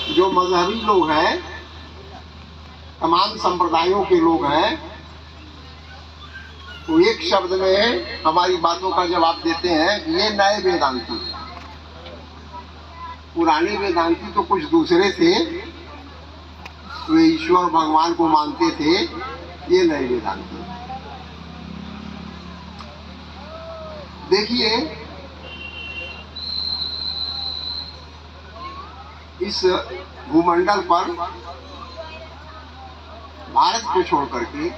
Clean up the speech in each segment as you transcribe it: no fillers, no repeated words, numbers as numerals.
जो मजहबी लोग हैं, तमाम संप्रदायों के लोग हैं, वो एक शब्द में हमारी बातों का जवाब देते हैं, ये नए वेदांती। पुराने वेदांती तो कुछ दूसरे थे, वे ईश्वर भगवान को मानते थे। ये नए वेदांती। देखिए, इस भूमंडल पर भारत को छोड़कर के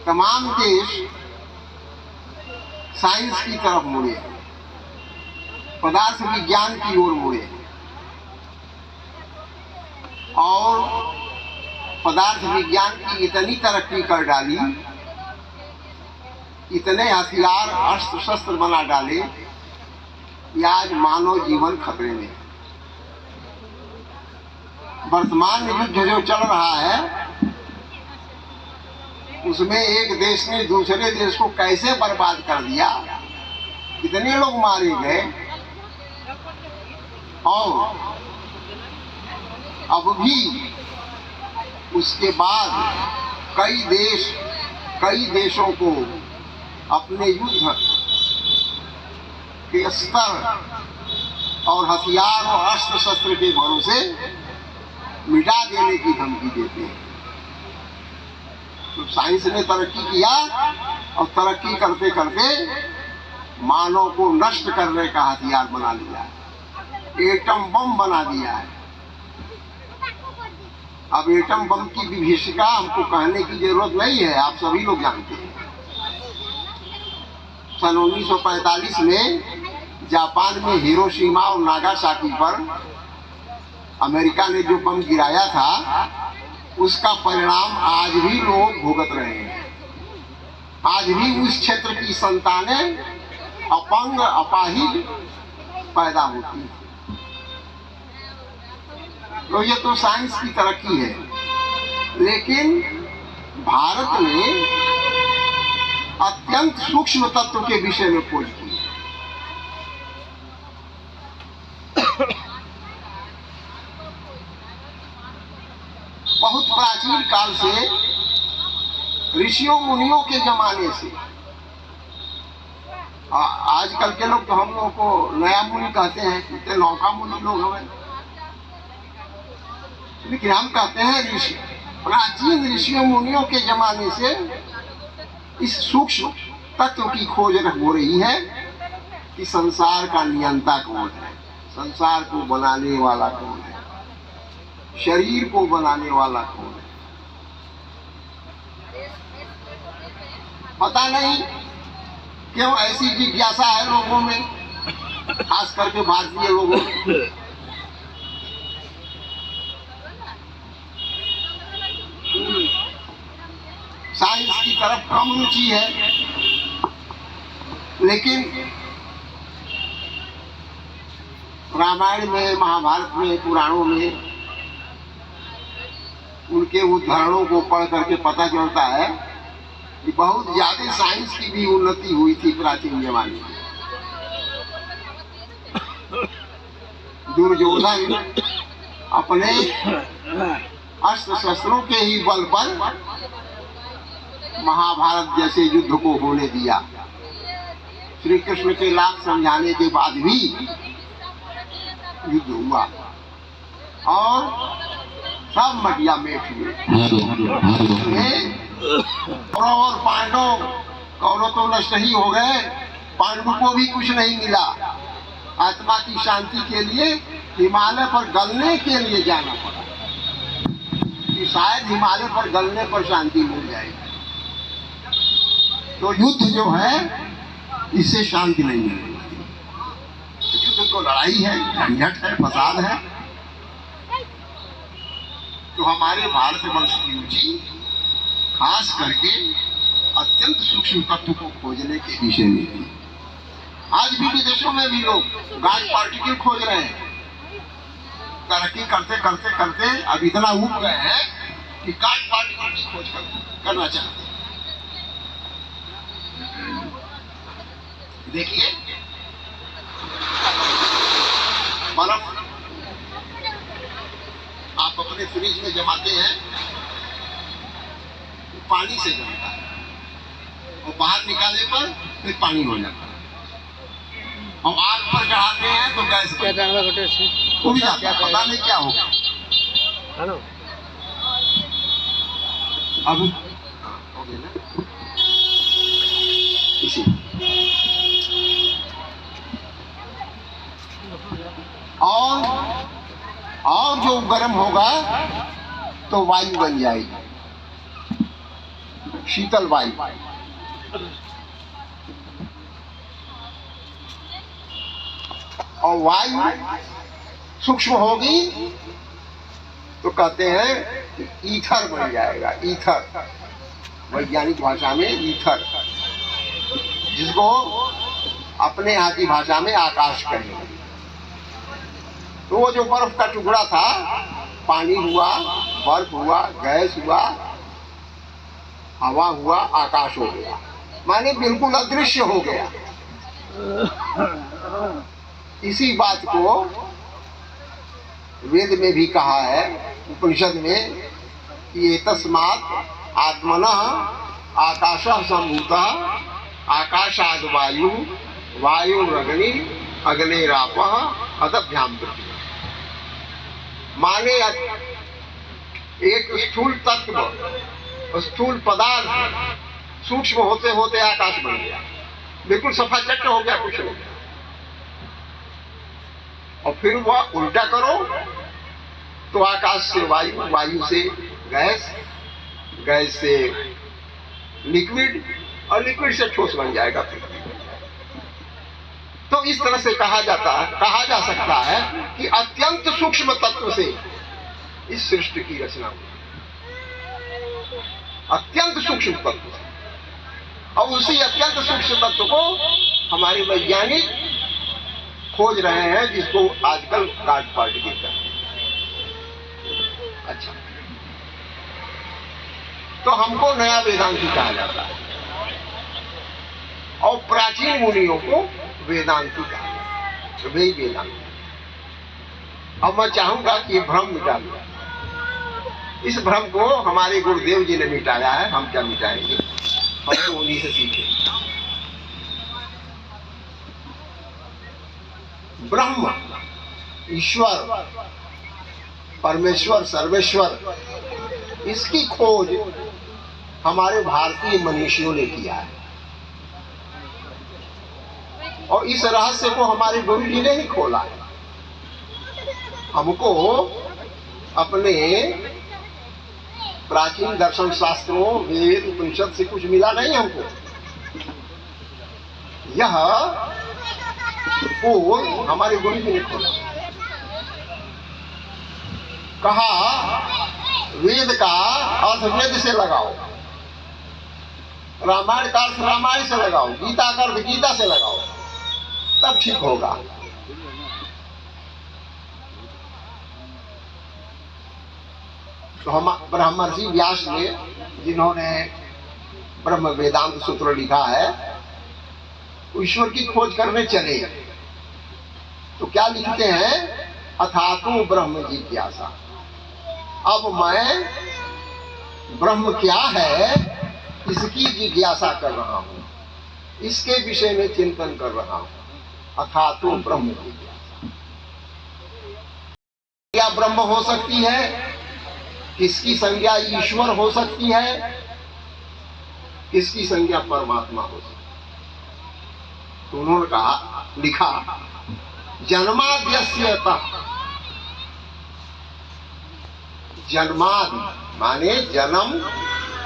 तमाम देश साइंस की तरफ मुड़े, पदार्थ विज्ञान की ओर मुड़े और पदार्थ विज्ञान की इतनी तरक्की कर डाली, इतने हथियार अस्त्र शस्त्र बना डाले कि आज मानव जीवन खतरे में। वर्तमान युद्ध जो चल रहा है, उसमें एक देश ने दूसरे देश को कैसे बर्बाद कर दिया, कितने लोग मारे गए, और अब भी उसके बाद कई देशों को अपने युद्ध के स्तर और हथियार और अस्त्र शस्त्र के भरोसे मिटा देने की धमकी देते हैं। तो साइंस ने तरक्की किया और तरक्की करते करते मानव को नष्ट करने का हथियार बना लिया है, एटम बम बना दिया है। अब एटम बम की विभीषिका हमको कहने की जरूरत नहीं है, आप सभी लोग जानते हैं। सन 1945 में जापान में हिरोशिमा और नागासाकी पर अमेरिका ने जो बम गिराया था, उसका परिणाम आज भी लोग भुगत रहे हैं। आज भी उस क्षेत्र की संतानें अपंग अपाहिज पैदा होती हैं। तो ये तो साइंस की तरक्की है, लेकिन भारत ने अत्यंत सूक्ष्म तत्व के विषय में खोज की। बहुत प्राचीन काल से, ऋषियों मुनियों के जमाने से, आजकल के लोग तो हम लोगों को नया मुनि कहते हैं, कितने नौका मुनि लोग हमें, लेकिन हम कहते हैं ऋषि। प्राचीन ऋषियों मुनियों के जमाने से इस सूक्ष्म तत्व की खोज हो रही है कि संसार का नियंता कौन है, संसार को बनाने वाला कौन है, शरीर को बनाने वाला कौन है। पता नहीं क्यों ऐसी जिज्ञासा है लोगों में, खास करके भारतीय लोगों में। साइंस की तरफ कम रुचि है, लेकिन रामायण में, महाभारत में, पुराणों में उनके उदाहरणों को पढ़ करके पता चलता है कि बहुत ज्यादा साइंस की भी उन्नति हुई थी प्राचीन जमाने में। दुर्योधन अपने अस्त्र शस्त्रों के ही बल पर महाभारत जैसे युद्ध को होने दिया। श्री कृष्ण के लाख समझाने के बाद भी युद्ध हुआ और सब मटिया मेट हुए। कौरव और पांडव, कौरव तो नष्ट ही हो गए, पांडव को भी कुछ नहीं मिला। आत्मा की शांति के लिए हिमालय पर गलने के लिए जाना पड़ा कि शायद हिमालय पर गलने पर शांति मिल जाएगी। तो युद्ध जो है, इससे शांति नहीं मिलेगी। युद्ध तो लड़ाई है, झंझट है, फसाद है। तो हमारे भारतवर्ष की रुचि खास करके अत्यंत सूक्ष्म तत्व को खोजने के विषय में है। आज भी विदेशों में भी लोग गॉड पार्टिकल खोज रहे हैं। तरक्की करते करते करते अब इतना उब गए हैं कि गॉड पार्टिकल की खोज करना चाहते हैं। देखिए, बर्फ आप अपने फ्रिज में जमाते हैं, तो पानी से जमता है और बाहर निकालने पर फिर पानी हो जाता है। और आग पर चढ़ाते हैं तो गैस उड़ जाता है, पता नहीं क्या होगा। अब हो गया ना इसी। और जो गर्म होगा तो वायु बन जाएगी, शीतल वायु। और वायु सूक्ष्म होगी तो कहते हैं कि ईथर बन जाएगा। ईथर, वैज्ञानिक भाषा में ईथर, जिसको अपने यहाँ की भाषा में आकाश कहेंगे। तो वो जो बर्फ का टुकड़ा था, पानी हुआ, बर्फ हुआ, गैस हुआ, हवा हुआ, आकाश हो गया, माने बिल्कुल अदृश्य हो गया। इसी बात को वेद में भी कहा है, उपनिषद में, कि तस्मात् आत्मनः आकाशः सम्भूतः आकाशाद् वायु वायुरग्नि अग्निरापः अदभ्याम पृथ्वी। माने एक स्थूल तत्व, स्थूल पदार्थ सूक्ष्म होते होते आकाश बन गया, बिल्कुल सफा चट्ट हो गया, कुछ नहीं। और फिर वह उल्टा करो तो आकाश से वायु, वायु से गैस, गैस से लिक्विड और लिक्विड से ठोस बन जाएगा पृथ्वी। तो इस तरह से कहा जा सकता है कि अत्यंत सूक्ष्म तत्व से इस सृष्टि की रचना हुई, अत्यंत सूक्ष्म तत्व से। और उसी अत्यंत सूक्ष्म तत्व को हमारे वैज्ञानिक खोज रहे हैं, जिसको आजकल गार्ड पार्टिकल कहते हैं। अच्छा, तो हमको नया वेदांती कहा जाता है और प्राचीन मुनियों को वेदांती कहा जाता है, तो वही वेदांती। अब मैं चाहूंगा कि ये भ्रम मिटा दो। इस भ्रम को हमारे गुरुदेव जी ने मिटाया है, हम क्या मिटाएंगे, हम तो उन्हीं से सीखेंगे। ब्रह्म, ईश्वर, परमेश्वर, सर्वेश्वर, इसकी खोज हमारे भारतीय मनीषियों ने किया है और इस रहस्य को हमारे गुरु जी ने ही खोला है। हमको अपने प्राचीन दर्शन शास्त्रों, वेद, उपनिषद से कुछ मिला नहीं हमको। यह खोज हमारे गुरु जी ने खोला। कहा वेद का अर्थ वेद से लगाओ, रामायण का अर्थ रामायण से लगाओ, गीता का अर्थ गीता से लगाओ, तब ठीक होगा। तो हम ब्रह्मर्षि व्यास ने, जिन्होंने ब्रह्म वेदांत सूत्र लिखा है, ईश्वर की खोज करने चले तो क्या लिखते हैं, अथातो ब्रह्म जिज्ञासा। अब मैं ब्रह्म क्या है इसकी जिज्ञासा कर रहा हूं, इसके विषय में चिंतन कर रहा हूं। अथातो ब्रह्म जिज्ञासा। क्या ब्रह्म हो सकती है, किसकी संज्ञा ईश्वर हो सकती है, किसकी संज्ञा परमात्मा हो सकती है। तो उन्होंने कहा, लिखा, जन्माद्यस्यतः, जन्मादि माने जन्म,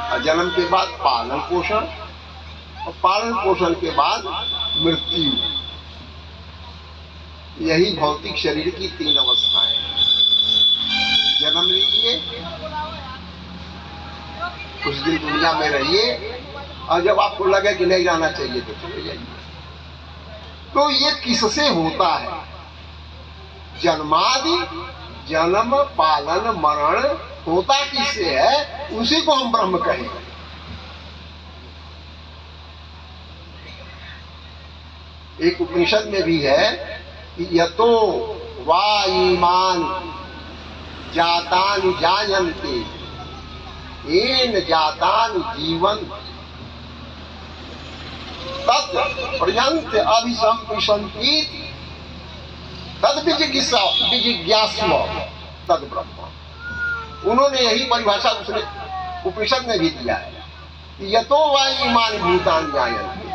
और जन्म के बाद पालन पोषण, और पालन पोषण के बाद मृत्यु। यही भौतिक शरीर की तीन अवस्थाएं। जन्म लीजिए, कुछ दिन दुनिया में रहिए, और जब आपको लगे कि नहीं रहना चाहिए तो चले जाइए। तो ये किससे होता है, जन्मादि, जन्म, पालन, मरण होता किससे है, उसी को हम ब्रह्म कहेंगे। एक उपनिषद में भी है कि यतो वा ईमान जातानि जायन्ते येन जातानि जीवन तत् पर्यन्त अभिसंविशन्ति तद विजिज्ञास्व तद ब्रह्म। उन्होंने यही परिभाषा दूसरे उपनिषद में भी दिया है कि यतो वा इमानि भूतानि जायन्ते,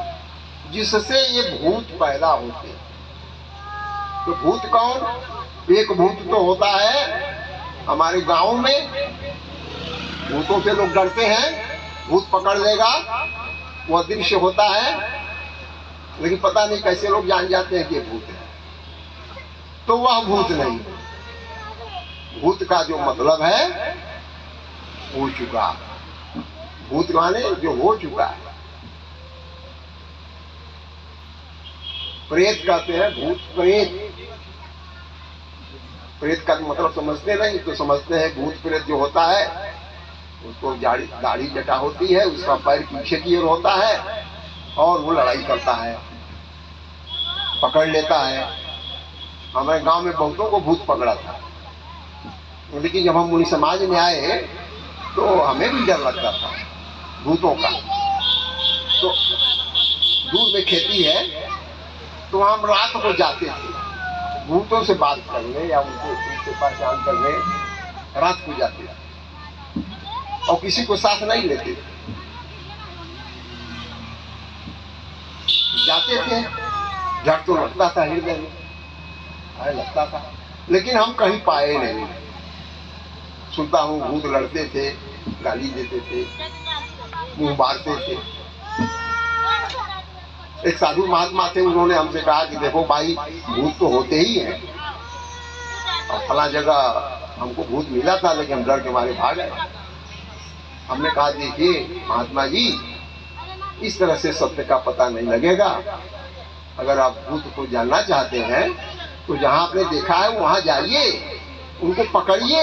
जिससे ये भूत पैदा होते हैं। तो भूत कौन? एक भूत तो होता है हमारे गांव में, भूतों से लोग डरते हैं, भूत पकड़ लेगा, वो अदृश्य होता है, लेकिन पता नहीं कैसे लोग जान जाते हैं कि ये भूत है। तो वह भूत नहीं। भूत का जो मतलब है हो चुका, भूत माने जो हो चुका है। प्रेत कहते हैं, भूत प्रेत। प्रेत का मतलब समझते नहीं, तो समझते हैं भूत प्रेत जो होता है उसको दाढ़ी जटा होती है, उसका पैर पीछे की ओर होता है और वो लड़ाई करता है, पकड़ लेता है। हमारे गांव में बहुतों को भूत पकड़ा था, लेकिन जब हम मुनि समाज में आए तो हमें भी डर लगता था भूतों का। तो दूर में खेती है, तो हम रात को जाते थे भूतों से बात करने या उनको पहचान करने, रात को जाते थे और किसी को साथ नहीं लेते थे। जाते थे, डर तो लगता था हृदय में, लगता था, लेकिन हम कहीं पाए नहीं। सुनता हूँ भूत लड़ते थे, गाली देते थे, मुंह मारते थे। एक साधु महात्मा थे, उन्होंने हमसे कहा कि देखो भाई, भूत तो होते ही हैं, और फला जगह हमको भूत मिला था लेकिन हम डर के मारे भाग गए। हमने कहा देखिए महात्मा जी, इस तरह से सत्य का पता नहीं लगेगा। अगर आप भूत को जानना चाहते हैं तो जहां आपने देखा है वहां जाइए, उनको पकड़िए,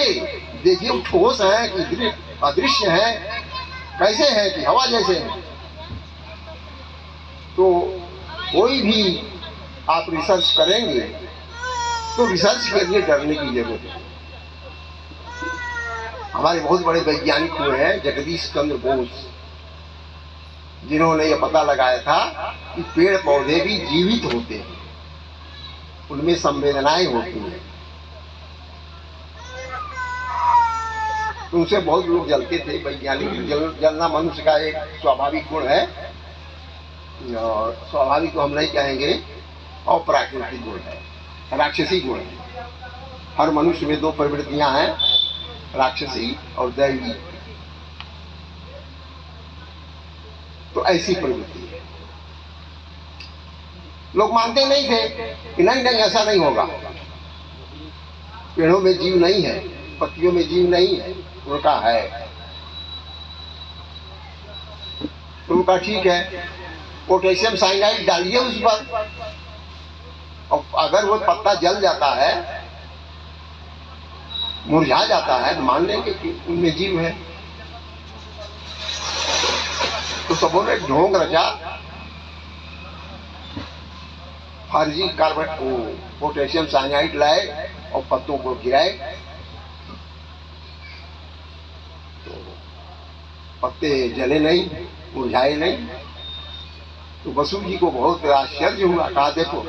देखिए वो ठोस है कि अदृश्य है, कैसे है कि हवा जैसे है। तो कोई भी आप रिसर्च करेंगे तो रिसर्च के लिए डरने की जरूरत है। हमारे बहुत बड़े वैज्ञानिक हुए हैं, जगदीश चंद्र बोस, जिन्होंने यह पता लगाया था कि पेड़ पौधे भी जीवित होते हैं, उनमें संवेदनाएं होती हैं। उनसे बहुत लोग जलते थे वैज्ञानिक। जलना मनुष्य का एक स्वाभाविक गुण है, और स्वाभाविक तो हम नहीं कहेंगे, और प्राकृतिक गुण है, राक्षसी गुण है। हर मनुष्य में दो प्रवृत्तियां हैं, राक्षसी और दैवी। तो ऐसी प्रवृत्ति है। लोग मानते नहीं थे कि नहीं नहीं ऐसा नहीं होगा, पेड़ों में जीव नहीं है, पत्तियों में जीव नहीं है। उनका है, तो उनका ठीक है, पोटेशियम साइनाइड डालिए उस पर, और अगर वो पत्ता जल जाता है, मुरझा जाता है, तो मान लेंगे कि उनमें जीव है। तो सबों ने ढोंग रचा, फर्जी कार्बन पोटेशियम साइनाइड लाए और पत्तों को गिराए, तो पत्ते जले नहीं, मुरझाए नहीं। तो बसु जी को बहुत आश्चर्य हुआ, कहा देखो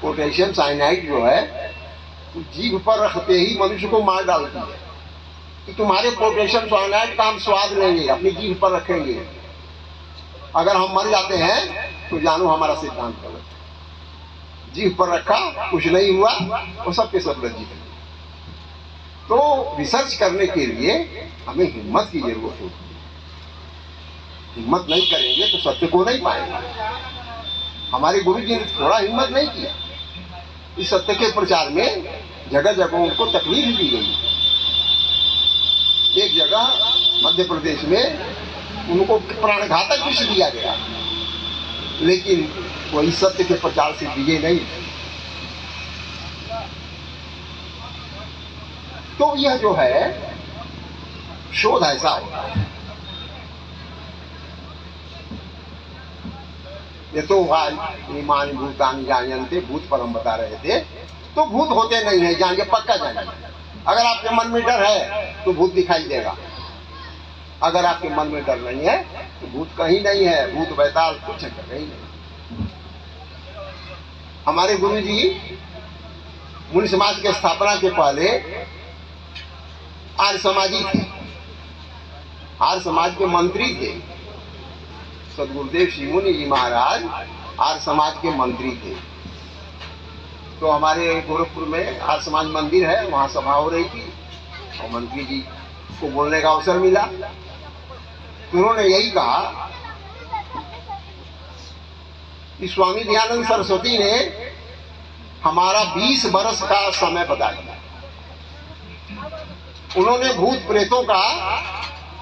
पोटेशियम साइनाइड जो है तो जीभ पर रखते ही मनुष्य को मार डालती है, कि तुम्हारे पोटेशियम साइनाइड का हम स्वाद लेंगे, अपनी जीभ पर रखेंगे, अगर हम मर जाते हैं तो जानो हमारा सिद्धांत गलत है। जीभ पर रखा, कुछ नहीं हुआ, वो सबके सब लज्जित है। तो रिसर्च करने के लिए हमें हिम्मत की जरूरत होती है। हिम्मत नहीं करेंगे तो सत्य को नहीं पाएंगे। हमारे गुरु जी ने थोड़ा हिम्मत नहीं किया। इस सत्य के प्रचार में जगह जगह उनको तकलीफ दी गई। एक जगह मध्य प्रदेश में उनको प्राणघातक विष दिया गया, लेकिन वो इस सत्य के प्रचार से दिए नहीं। तो यह जो है शोध ऐसा होता है। ये तो ईमान भूतानि जायन्ते, भूत पर हम बता रहे थे। तो भूत होते नहीं है, जानिए, पक्का जानिए। अगर आपके मन में डर है तो भूत दिखाई देगा, अगर आपके मन में डर नहीं है तो भूत कहीं नहीं है, भूत बैताल कुछ जगह ही नहीं। हमारे गुरु जी मुनि समाज के स्थापना के पहले आर्य समाजी थे, आर्य समाज के मंत्री थे। सदगुरुदेव श्री मुनि जी महाराज आर्य समाज के मंत्री थे। तो हमारे गोरखपुर में आर्य समाज मंदिर है, वहां सभा हो रही थी और मंत्री जी को बोलने का अवसर मिला। तो उन्होंने यही कहा कि स्वामी दयानंद सरस्वती ने हमारा 20 वर्ष का समय बता दिया। उन्होंने भूत प्रेतों का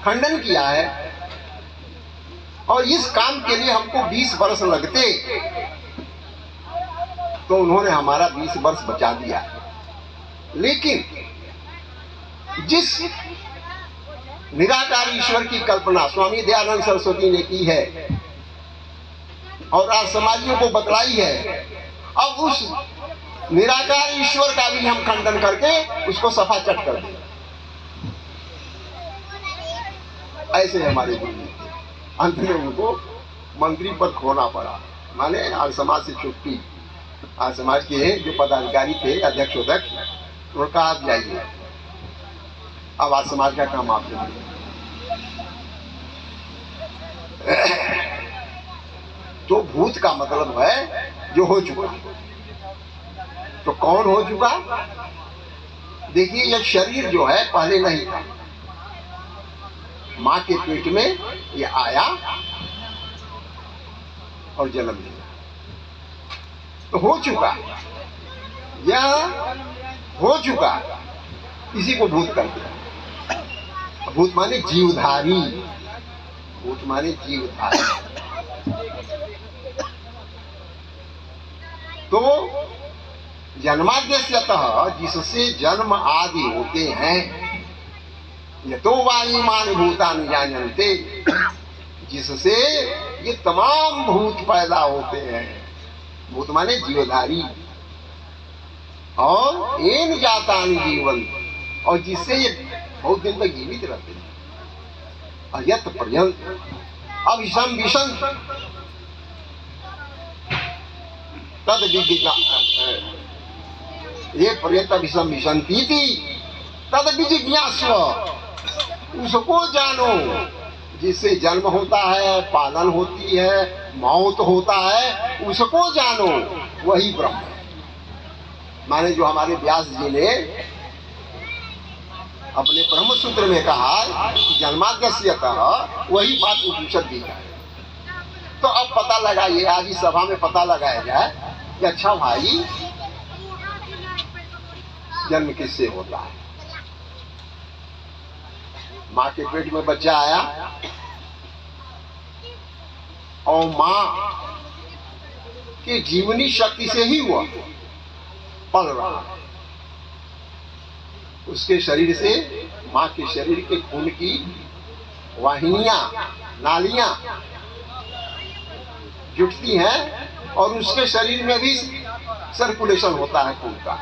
खंडन किया है और इस काम के लिए हमको 20 वर्ष लगते तो उन्होंने हमारा 20 वर्ष बचा दिया। लेकिन जिस निराकार ईश्वर की कल्पना स्वामी दयानंद सरस्वती ने की है और आज समाजियों को बतलाई है, अब उस निराकार ईश्वर का भी हम खंडन करके उसको सफा चट कर दें। ऐसे हमारे गुरु थे। अंत में उनको मंत्री पद खोना पड़ा, माने आर्य समाज से छुट्टी। आर्य समाज के जो पदाधिकारी थे, अध्यक्ष उपाध्यक्ष, उन्होंने कहा आप जाइए, अब आर्य समाज का काम आप करिए। तो भूत का मतलब है जो हो चुका। तो कौन हो चुका? देखिए, यह शरीर जो है पहले नहीं था, मां के पेट में ये आया और जन्म लिया, तो हो चुका, यह हो चुका। इसी को भूत कहते हैं। भूत माने जीवधारी, भूत माने जीवधारी। तो जन्माद्यस्यतः, जिससे जन्म आदि होते हैं, यतो वायुमान भूतानि जायन्ते, जिससे ये तमाम भूत पैदा होते हैं। भूत माने जीवधारी। और एन जातानि जीवन, और जिससे ये बहुत दिन तक जीवित रहते हैं। अयत पर्यंत अभिषम विषम तद विजिज्ञा, ये पर्यंत अभिषम विशंति तद विजिज्ञास्व, उसको जानो जिससे जन्म होता है, पालन होती है, मौत होता है, उसको जानो, वही ब्रह्म है। माने जो हमारे व्यास जी ने अपने ब्रह्म सूत्र में कहा कि जन्माद्यस्यतः, वही बात उपनिषद दी है। तो अब पता लगाइए, आज इस सभा में पता लगाया जाए कि अच्छा भाई, जन्म किससे होता है? मां के पेट में बच्चा आया और मां की जीवनी शक्ति से ही हुआ, पल रहा। उसके शरीर से, मां के शरीर के खून की वाहिनियां, नालियां जुटती हैं और उसके शरीर में भी सर्कुलेशन होता है खून का।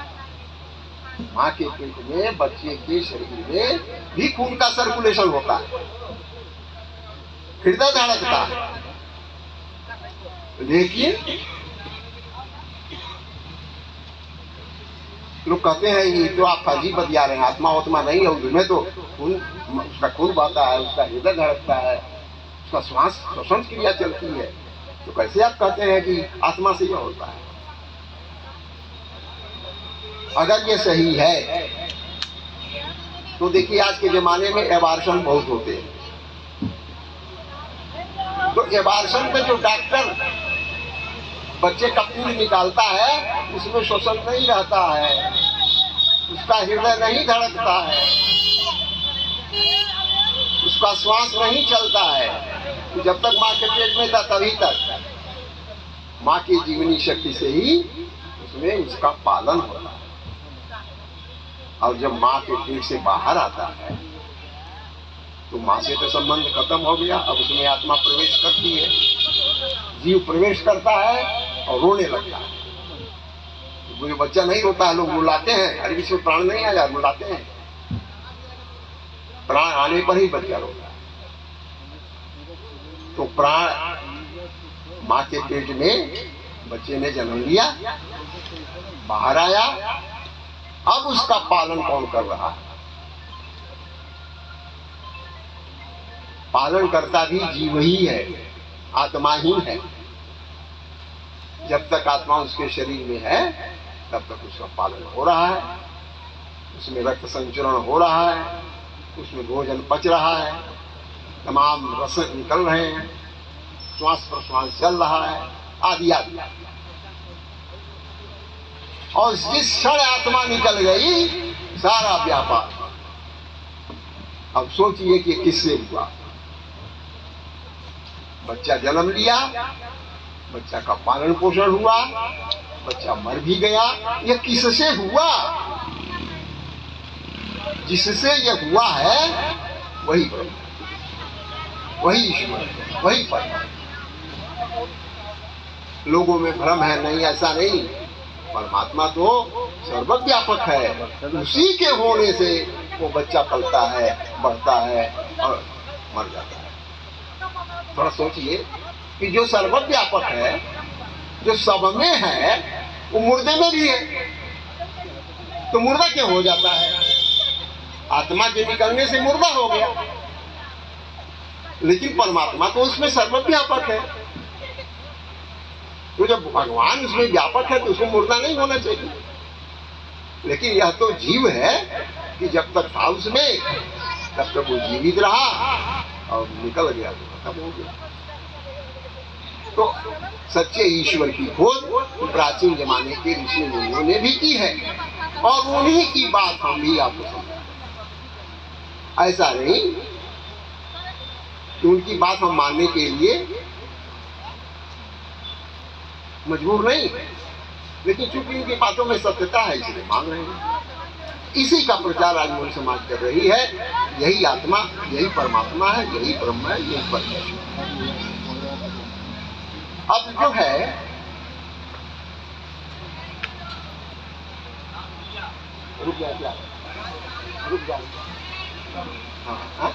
मां के पेट में बच्चे के शरीर में भी खून का सर्कुलेशन होता है, हृदय धड़कता है। लेकिन लोग कहते हैं ये तो आप फर्जी बतिया रहे हैं, आत्मा उत्मा नहीं है उसमें, तो खून, उसका खून बहता है, उसका हृदय धड़कता है, उसका श्वास श्वसन क्रिया चलती है। तो कैसे आप कहते हैं कि आत्मा से यह होता है? अगर ये सही है तो देखिए, आज के जमाने में एबार्शन बहुत होते हैं। तो एबार्शन पे जो डॉक्टर बच्चे का खून निकालता है, उसमें श्वसन नहीं रहता है, उसका हृदय नहीं धड़कता है, उसका श्वास नहीं चलता है। तो जब तक मां के पेट में था तभी तक मां की जीवनी शक्ति से ही उसमें उसका पालन होता है। और जब मां के पेट से बाहर आता है तो मां से तो संबंध खत्म हो गया, अब उसमें आत्मा प्रवेश करती है, जीव प्रवेश करता है और रोने लगता है। वो बच्चा नहीं रोता है, लोग बुलाते हैं, अरे इसमें प्राण नहीं आया, बुलाते हैं, प्राण आने पर ही बच्चा रोता है। तो प्राण माँ के पेट में बच्चे ने जन्म लिया, बाहर आया, अब उसका पालन कौन कर रहा है? पालन करता भी जीव ही है, आत्मा ही है। जब तक आत्मा उसके शरीर में है तब तक उसका पालन हो रहा है, उसमें रक्त संचरण हो रहा है, उसमें भोजन पच रहा है, तमाम रस निकल रहे हैं, श्वास प्रश्वास चल रहा है, आदि आदि। और जिस क्षण आत्मा निकल गई सारा व्यापार। अब सोचिए कि किससे हुआ? बच्चा जन्म लिया, बच्चा का पालन पोषण हुआ, बच्चा मर भी गया, यह किससे हुआ? जिससे यह हुआ है वही ब्रह्म, वही ईश्वर, वही परमात्मा। लोगों में भ्रम है, नहीं ऐसा नहीं, परमात्मा तो सर्वव्यापक है, उसी के होने से वो बच्चा पलता है, बढ़ता है और मर जाता है। थोड़ा सोचिए कि जो सर्वव्यापक है, जो सब में है, वो मुर्दे में भी है, तो मुर्दा क्यों हो जाता है? आत्मा के निकलने से मुर्दा हो गया, लेकिन परमात्मा तो उसमें सर्वव्यापक है। तो जब भगवान उसमें व्यापक है तो उसको मुर्दा नहीं होना चाहिए। लेकिन यह तो जीव है कि जब तक था उसमें तब तक वो जीवित रहा और निकल गया तो खत्म हो गया। तो सच्चे ईश्वर की खोज प्राचीन जमाने के ऋषि मुनियों ने भी की है, और उन्हीं की बात हम भी आपको समझाएं। ऐसा नहीं कि उनकी बात हम मानने के लिए मजबूर नहीं, लेकिन चूंकि उनकी बातों में सत्यता है इसलिए मान रहे हैं। इसी का प्रचार आज मूल समाज कर रही है। यही आत्मा, यही परमात्मा है, यही ब्रह्म है, यही परमेश्वर। अब जो है रुक जाए, रुक जाए। हाँ, हाँ?